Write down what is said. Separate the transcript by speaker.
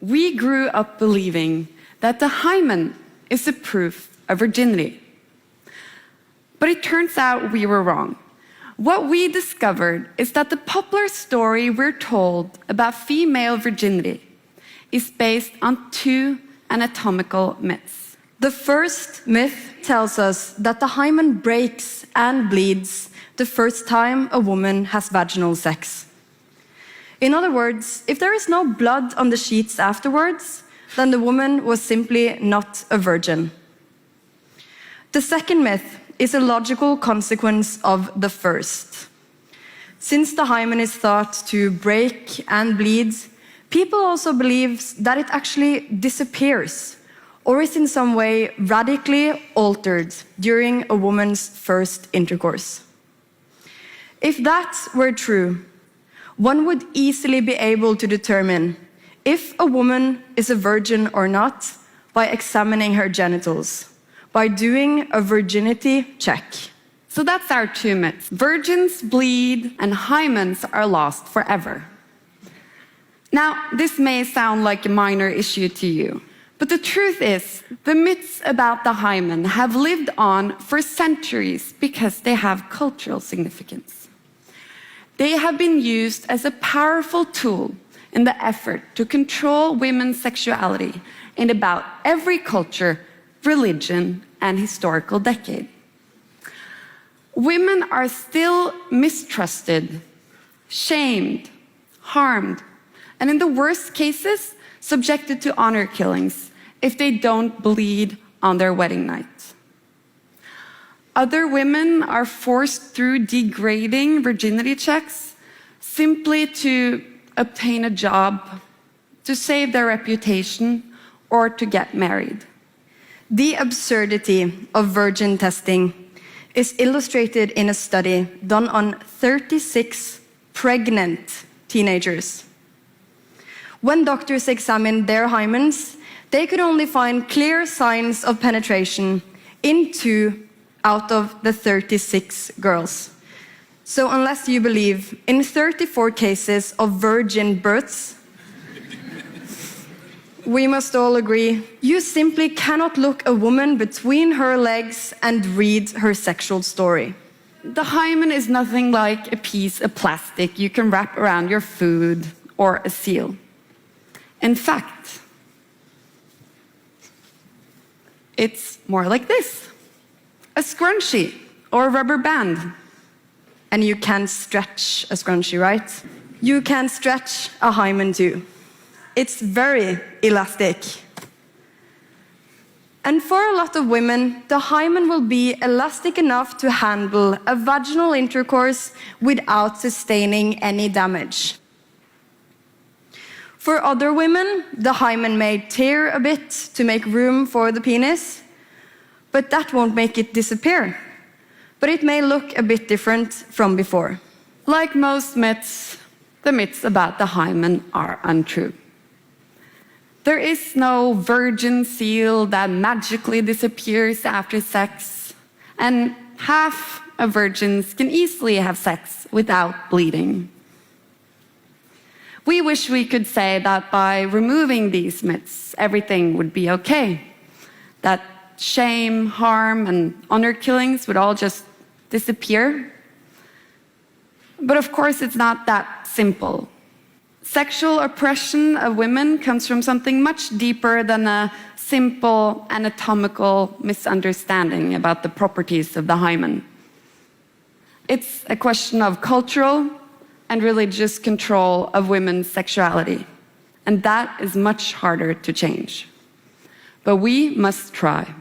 Speaker 1: We grew up believing that the hymen is the proof of virginity. But it turns out we were wrong. What we discovered is that the popular story we're told about female virginity is based on two anatomical myths.
Speaker 2: The first myth tells us that the hymen breaks and bleeds the first time a woman has vaginal sex. In other words, if there is no blood on the sheets afterwards, then the woman was simply not a virgin. The second myth is a logical consequence of the first. Since the hymen is thought to break and bleed, people also believe that it actually disappears or is in some way radically altered during a woman's first intercourse. If that were true, one would easily be able to determine if a woman is a virgin or not by examining her genitals, by doing a virginity check.
Speaker 1: So that's our two myths. Virgins bleed and hymens are lost forever. Now, this may sound like a minor issue to you, but the truth is, the myths about the hymen have lived on for centuries because they have cultural significance. They have been used as a powerful tool in the effort to control women's sexuality in about every culture, religion, and historical decade. Women are still mistrusted, shamed, harmed, and in the worst cases, subjected to honor killings if they don't bleed on their wedding night. Other women are forced through degrading virginity checks simply to obtain a job, to save their reputation, or to get married.
Speaker 2: The absurdity of virgin testing is illustrated in a study done on 36 pregnant teenagers. When doctors examined their hymens, they could only find clear signs of penetration in 2 out of the 36 girls. So unless you believe in 34 cases of virgin births, we must all agree, you simply cannot look a woman between her legs and read her sexual story.
Speaker 1: The hymen is nothing like a piece of plastic you can wrap around your food or a seal. In fact, it's more like this: a scrunchie or a rubber band.
Speaker 2: And you can stretch a scrunchie, right? You can stretch a hymen too. It's very elastic. And for a lot of women, the hymen will be elastic enough to handle a vaginal intercourse without sustaining any damage. For other women, the hymen may tear a bit to make room for the penis, but that won't make it disappear. But it may look a bit different from before.
Speaker 1: Like most myths, the myths about the hymen are untrue. There is no virgin seal that magically disappears after sex, and half of virgins can easily have sex without bleeding. We wish we could say that by removing these myths, everything would be okay, that shame, harm, and honor killings would all just disappear. But of course, it's not that simple. Sexual oppression of women comes from something much deeper than a simple anatomical misunderstanding about the properties of the hymen. It's a question of cultural and religious control of women's sexuality, and that is much harder to change. But we must try.